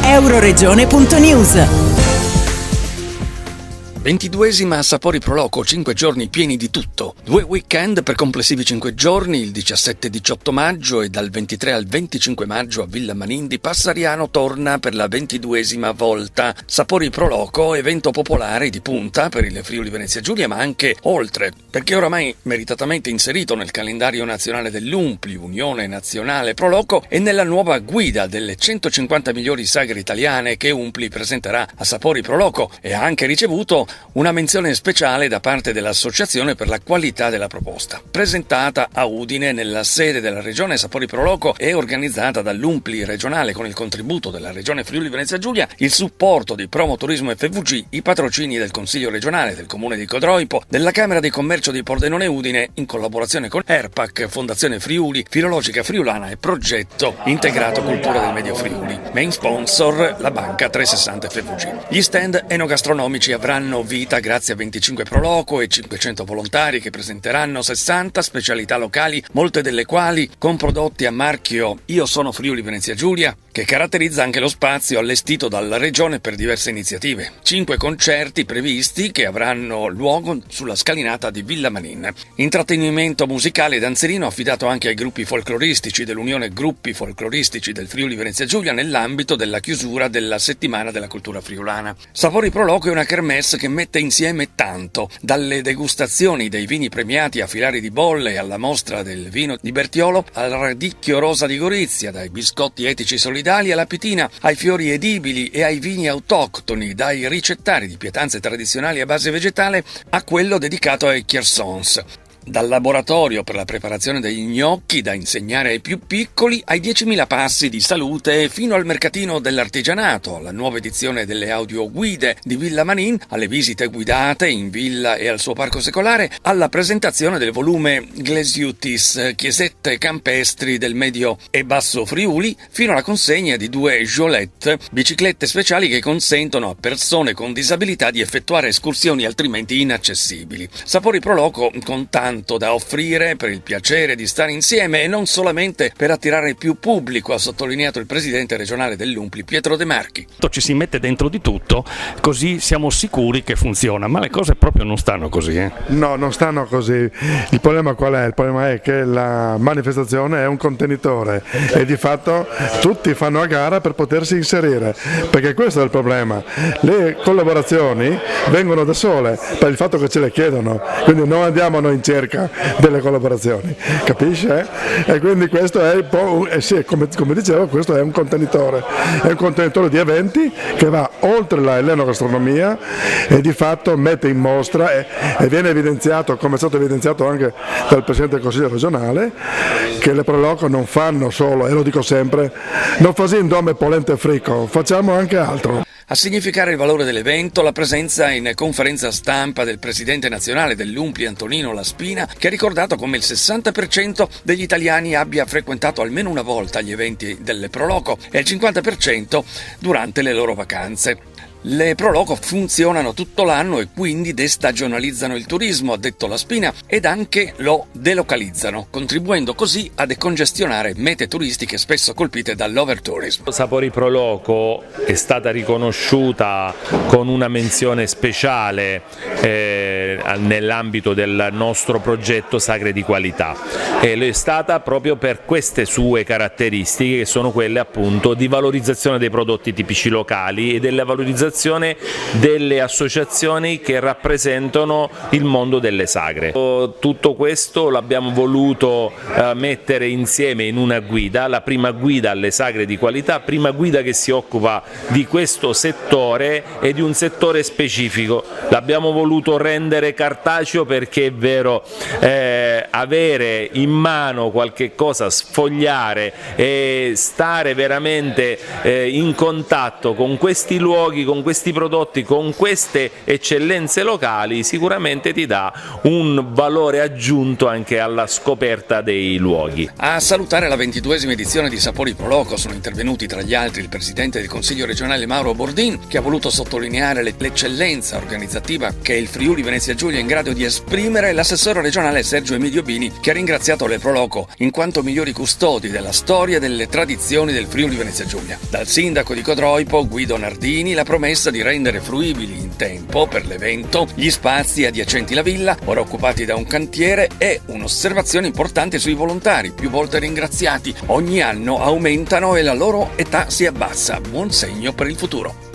Euroregione.news. 22esima Sapori Pro Loco, 5 giorni pieni di tutto. 2 weekend per complessivi 5 giorni, il 17-18 maggio e dal 23 al 25 maggio a Villa Manin di Passariano torna per la 22esima volta. Sapori Pro Loco, evento popolare di punta per il Friuli Venezia Giulia, ma anche oltre, perché oramai meritatamente inserito nel calendario nazionale dell'UNPLI, Unione Nazionale Pro Loco, e nella nuova guida delle 150 migliori sagre italiane che UNPLI presenterà a Sapori Pro Loco, e ha anche ricevuto una menzione speciale da parte dell'Associazione per la qualità della proposta. Presentata a Udine nella sede della Regione Sapori Pro Loco e organizzata dall'UNPLI regionale con il contributo della Regione Friuli Venezia Giulia, il supporto di Promoturismo FVG, i patrocini del Consiglio regionale, del Comune di Codroipo, della Camera di Commercio di Pordenone Udine, in collaborazione con ERPAC, Fondazione Friuli, Filologica Friulana e Progetto Integrato Cultura del Medio Friuli. Main sponsor la Banca 360 FVG. Gli stand enogastronomici avranno vita grazie a 25 Proloco e 500 volontari che presenteranno 60 specialità locali, molte delle quali con prodotti a marchio Io sono Friuli Venezia Giulia, che caratterizza anche lo spazio allestito dalla Regione per diverse iniziative. 5 concerti previsti che avranno luogo sulla scalinata di Villa Manin. Intrattenimento musicale e danzerino affidato anche ai gruppi folcloristici dell'Unione Gruppi Folcloristici del Friuli Venezia Giulia nell'ambito della chiusura della Settimana della Cultura Friulana. Sapori Pro Loco è una kermesse che mette insieme tanto, dalle degustazioni dei vini premiati a filari di bolle, alla mostra del vino di Bertiolo, al radicchio rosa di Gorizia, dai biscotti etici solidali alla pitina, ai fiori edibili e ai vini autoctoni, dai ricettari di pietanze tradizionali a base vegetale a quello dedicato ai Chersons. Dal laboratorio per la preparazione degli gnocchi da insegnare ai più piccoli ai 10.000 passi di salute fino al mercatino dell'artigianato, alla nuova edizione delle audioguide di Villa Manin, alle visite guidate in villa e al suo parco secolare, alla presentazione del volume Glesiutis, chiesette campestri del Medio e Basso Friuli, fino alla consegna di 2 Jolette, biciclette speciali che consentono a persone con disabilità di effettuare escursioni altrimenti inaccessibili. Sapori Pro Loco con tanto da offrire per il piacere di stare insieme e non solamente per attirare più pubblico, ha sottolineato il presidente regionale dell'UNPLI Pietro De Marchi. Ci si mette dentro di tutto, così siamo sicuri che funziona, ma le cose proprio non stanno così. No, non stanno così. Il problema qual è? Il problema è che la manifestazione è un contenitore e di fatto tutti fanno a gara per potersi inserire, perché questo è il problema. Le collaborazioni vengono da sole per il fatto che ce le chiedono, quindi non andiamo noi in cerca delle collaborazioni, capisce? E quindi questo è un po', sì, come dicevo, questo è un contenitore di eventi che va oltre l'enogastronomia e di fatto mette in mostra e viene evidenziato, come è stato evidenziato anche dal Presidente del Consiglio regionale, che le Pro Loco non fanno solo, e lo dico sempre, non facciamo dome polente frico, facciamo anche altro. A significare il valore dell'evento, la presenza in conferenza stampa del presidente nazionale dell'UNPLI Antonino Laspina, che ha ricordato come il 60% degli italiani abbia frequentato almeno una volta gli eventi delle Pro Loco e il 50% durante le loro vacanze. Le Pro Loco funzionano tutto l'anno e quindi destagionalizzano il turismo, ha detto Laspina, ed anche lo delocalizzano, contribuendo così a decongestionare mete turistiche spesso colpite dall'overtourism. Sapori Pro Loco è stata riconosciuta con una menzione speciale nell'ambito del nostro progetto Sagre di Qualità e lo è stata proprio per queste sue caratteristiche, che sono quelle appunto di valorizzazione dei prodotti tipici locali e della valorizzazione delle associazioni che rappresentano il mondo delle sagre. Tutto questo l'abbiamo voluto mettere insieme in una guida, la prima guida alle sagre di qualità, prima guida che si occupa di questo settore e di un settore specifico. L'abbiamo voluto rendere cartaceo perché è vero, avere in mano qualche cosa, sfogliare e stare veramente in contatto con questi luoghi, con questi prodotti, con queste eccellenze locali, sicuramente ti dà un valore aggiunto anche alla scoperta dei luoghi. A salutare la 22esima edizione di Sapori Pro Loco sono intervenuti tra gli altri il presidente del Consiglio regionale Mauro Bordin, che ha voluto sottolineare l'eccellenza organizzativa che il Friuli Venezia Giulia in grado di esprimere l'assessore regionale Sergio Emidio Bini, che ha ringraziato le Pro Loco in quanto migliori custodi della storia e delle tradizioni del Friuli Venezia Giulia. Dal sindaco di Codroipo, Guido Nardini, la promessa di rendere fruibili in tempo per l'evento gli spazi adiacenti la villa, ora occupati da un cantiere, e un'osservazione importante sui volontari, più volte ringraziati. Ogni anno aumentano e la loro età si abbassa. Buon segno per il futuro.